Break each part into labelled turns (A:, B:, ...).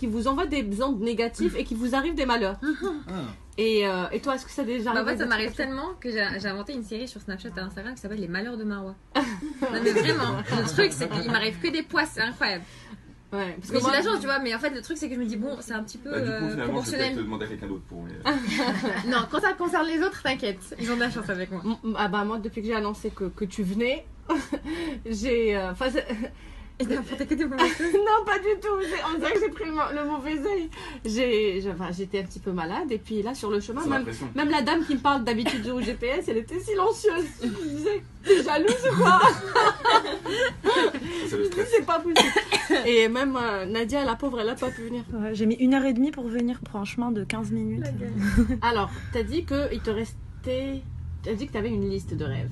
A: qui vous envoient des ondes négatives et qui vous arrivent des malheurs. Et toi, est-ce que ça déjà
B: En fait, ça m'arrive tellement que j'ai inventé une série sur Snapchat et Instagram qui s'appelle Les Malheurs de Marwa. Non mais vraiment, le truc c'est qu'il m'arrive que des poisses, c'est incroyable.
A: Ouais, parce
B: Mais
A: que
B: j'ai la chance, tu vois, mais en fait le truc c'est que je me dis bon, c'est un petit peu
C: Du coup, finalement, je vais
B: proportionnel.
C: peut-être te demander à quelqu'un d'autre pour.
B: Non, quand ça concerne les autres, t'inquiète, ils ont de la chance avec moi.
A: Ah bah moi, depuis que j'ai annoncé que tu venais, j'ai...
B: Et n'importe que des moments.
A: Non, pas du tout. On dirait que j'ai pris le mauvais œil. J'étais un petit peu malade. Et puis là, sur le chemin, même la dame qui me parle d'habitude au GPS, elle était silencieuse. Je me disais, t'es jalouse ou quoi? C'est pas possible. Et même Nadia, la pauvre, elle a pas pu venir.
D: Ouais, j'ai mis 1h30 pour venir pour un chemin de 15 minutes.
A: Alors, t'as dit qu'il te restait... T'as dit que t'avais une liste de rêves.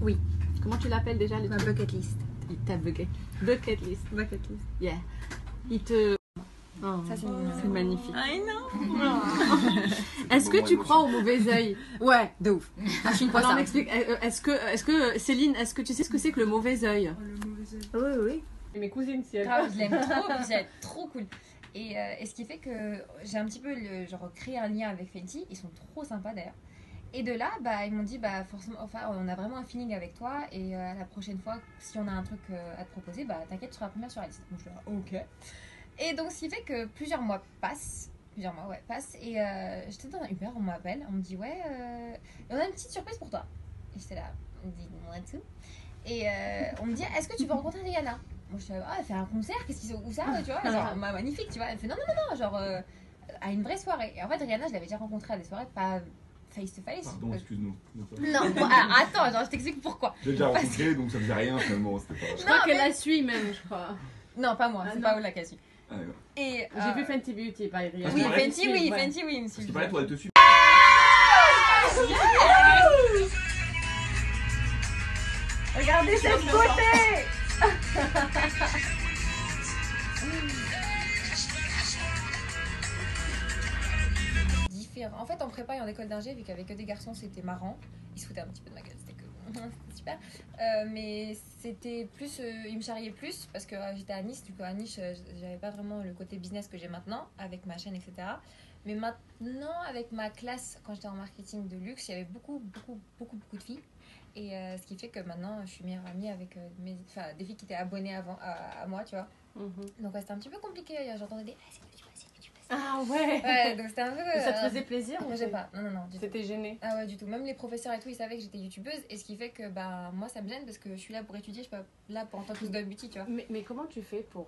B: Oui.
A: Comment tu l'appelles déjà?
B: Ma bucket list.
A: Ta bucket list.
B: Bucket list.
A: Yeah. Il te...
B: Ça
A: c'est magnifique.
B: I know.
A: Est-ce que tu crois au mauvais œil?
B: Ouais, de ouf. Ah, je suis une
A: Alors,
B: poisson.
A: m'explique. Est-ce que Céline, est-ce que tu sais ce que c'est que le mauvais œil?
D: Oui, oui.
A: Et mes cousines, si elles...
E: Grave, je l'aime trop, puis c'est trop cool. Et ce qui fait que j'ai un petit peu créé un lien avec Fenty, ils sont trop sympas d'ailleurs. Et de là, bah, ils m'ont dit, bah, forcément, enfin, on a vraiment un feeling avec toi, et la prochaine fois, si on a un truc à te proposer, bah, t'inquiète, tu seras la première sur la liste. Donc je dis, ok. Et donc, ce qui fait que plusieurs mois passent, et j'étais dans un Uber, on m'appelle, on me dit, ouais, on a une petite surprise pour toi. Et j'étais là, on me dit, moi tout. Et on me dit, est-ce que tu veux rencontrer Rihanna? Moi, je suis là, elle fait un concert, qu'est-ce qu'ils sont, où ça, tu vois, genre, magnifique, tu vois. Elle fait, non, genre, à une vraie soirée. Et en fait, Rihanna, je l'avais déjà rencontrée à des soirées, pas face to face.
C: Pardon, excuse-nous.
E: Non, bon, alors, attends, genre, je t'explique pourquoi.
C: J'ai déjà rencontré, donc ça faisait rien finalement. C'était pas...
A: Je crois qu'elle la suit même, je crois.
E: Non, pas moi, c'est
A: non.
E: pas Ola qui a su.
C: Ah, d'accord.
E: Et
A: J'ai vu Fenty Beauty, pas Rihanna.
E: oui,
C: paraît-
E: Fenty, oui,
A: ouais.
E: Fenty, oui,
C: Parce
E: monsieur.
C: qu'il paraît, toi, elle te suit.
D: Regardez cette beauté.
E: Différent. En fait, en prépa et en école d'ingé, vu qu'avec que des garçons, c'était marrant. Ils se foutaient un petit peu de ma gueule, c'était c'était super. Mais c'était plus, ils me charriaient plus parce que j'étais à Nice. Du coup, à Nice, j'avais pas vraiment le côté business que j'ai maintenant avec ma chaîne, etc. Mais maintenant, avec ma classe, quand j'étais en marketing de luxe, il y avait beaucoup de filles. Et ce qui fait que maintenant, je suis meilleure amie avec des filles qui étaient abonnées avant à moi, tu vois. Donc ouais, c'était un petit peu compliqué. J'entendais des c'est que tu passes.
A: Ah ouais.
E: Ouais, donc c'était un peu.
A: Et ça te faisait plaisir
E: Moi, j'ai pas. Non, du tout.
A: C'était gêné.
E: Ah ouais, du tout. Même les professeurs et tout, ils savaient que j'étais youtubeuse. Et ce qui fait que bah, moi, ça me gêne parce que je suis là pour étudier, je suis pas là pour en tant que de beauty, tu vois.
A: Mais comment tu fais pour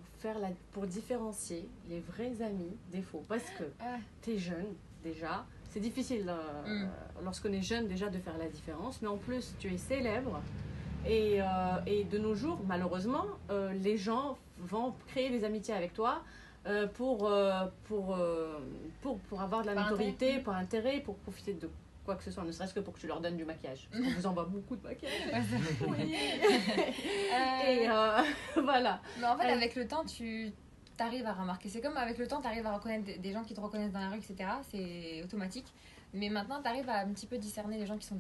A: différencier les vrais amis des faux? Parce que t'es jeune déjà. C'est difficile lorsqu'on est jeune déjà de faire la différence. Mais en plus, tu es célèbre. Et de nos jours, malheureusement, les gens vont créer des amitiés avec toi pour avoir de la notoriété, pour intérêt, pour profiter de quoi que ce soit, ne serait-ce que pour que tu leur donnes du maquillage. Parce qu'on vous envoie beaucoup de maquillage. Oui. Et voilà.
E: Mais en fait, avec le temps, tu arrives à remarquer. C'est comme avec le temps, tu arrives à reconnaître des gens qui te reconnaissent dans la rue, etc. C'est automatique. Mais maintenant, tu arrives à un petit peu discerner les gens qui sont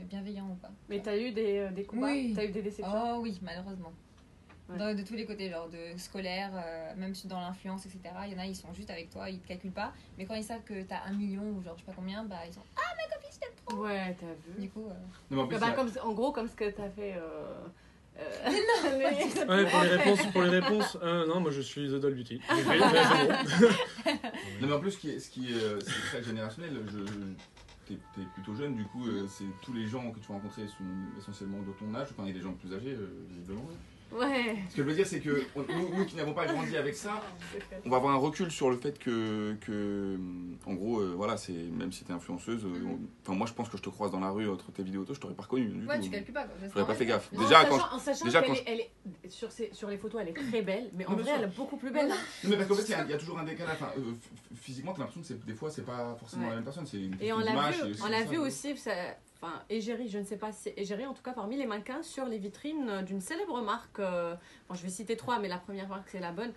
E: bienveillants ou pas.
A: Mais tu as eu des coups bas?
E: Oui.
A: Tu as eu des déceptions?
E: Oh oui, malheureusement. Ouais. De tous les côtés, genre de scolaire, même dans l'influence, etc. Il y en a, ils sont juste avec toi, ils te calculent pas. Mais quand ils savent que t'as 1 million ou genre je sais pas combien, bah ils sont ah ma copine, je t'aime trop.
A: Ouais, t'as vu.
E: Du coup.
C: Non, mais en plus,
A: en gros, comme ce que t'as fait.
F: Ouais, pour les réponses, non, moi je suis The Doll Beauty.
C: Non, mais en plus, ce qui est c'est très générationnel. T'es plutôt jeune, du coup, c'est tous les gens que tu vas rencontrer sont essentiellement de ton âge. Enfin, il y a des gens plus âgés, visiblement.
A: Ouais.
C: Ce que je veux dire, c'est que nous qui n'avons pas grandi avec ça, on va avoir un recul sur le fait que en gros, voilà, c'est même si t'es influenceuse, enfin moi je pense que je te croise dans la rue entre tes vidéos, je t'aurais pas reconnu. Du
E: Ouais,
C: coup,
E: tu calcules pas.
C: j'aurais pas fait gaffe.
A: Non,
C: Déjà
A: en sachant qu'elle est sur les photos, elle est très belle, mais en vrai, elle est beaucoup plus belle.
C: Non, mais parce qu'en fait, il y a toujours un décalage. Enfin, physiquement, t'as l'impression que des fois, c'est pas forcément la même personne. C'est
A: Et on l'a vu aussi. enfin égérie, je ne sais pas si c'est égérie, en tout cas parmi les mannequins sur les vitrines d'une célèbre marque. Bon, je vais citer 3, mais la première marque c'est la bonne.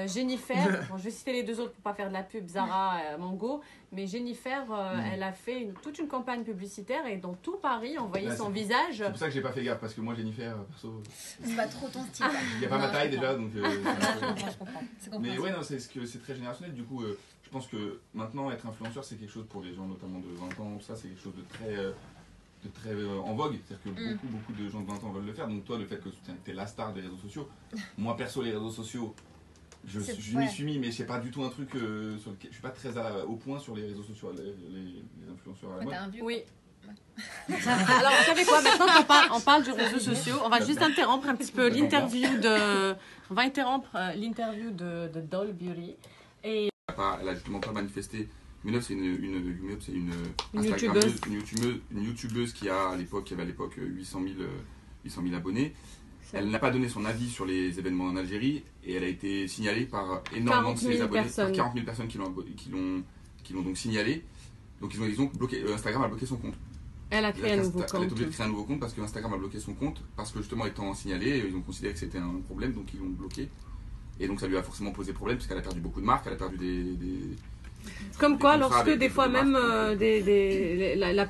A: Jennifer, bon, je vais citer les 2 autres pour pas faire de la pub, Zara, Mango, mais Jennifer, elle a fait toute une campagne publicitaire et dans tout Paris, on voyait son visage.
C: C'est pour ça que j'ai pas fait gaffe, parce que moi Jennifer, perso,
E: C'est pas trop ton style.
C: il n'y a pas ma taille déjà, donc.
E: Je comprends.
C: Mais ouais, non, c'est très générationnel. Du coup, je pense que maintenant être influenceur, c'est quelque chose pour les gens notamment de 20 ans, ça, c'est quelque chose de très en vogue. C'est-à-dire que beaucoup de gens de 20 ans veulent le faire. Donc toi, le fait que tu es la star des réseaux sociaux, moi perso, les réseaux sociaux, je m'y suis mis, mais c'est pas du tout un truc sur lequel je suis pas très au point sur les réseaux sociaux, les influenceurs à la mode.
A: Oui. Alors, vous savez quoi, maintenant qu'on parle du réseau social, on va juste interrompre un petit peu l'interview de... On va interrompre l'interview de Doll Beauty. Et...
C: Elle a justement pas manifesté. Munef, c'est une youtubeuse qui avait à l'époque 800 000 abonnés. Elle n'a pas donné son avis sur les événements en Algérie et elle a été signalée par énormément de ses abonnés, par 40 000 personnes qui l'ont donc signalée. Donc ils ont bloqué, Instagram a bloqué son compte.
A: Elle a créé un nouveau compte.
C: Elle est obligée de créer un nouveau compte parce que Instagram a bloqué son compte, parce que justement étant signalé, ils ont considéré que c'était un problème, donc ils l'ont bloqué. Et donc ça lui a forcément posé problème, parce qu'elle a perdu beaucoup de marques, elle a perdu des
A: Comme quoi, lorsque des fois même la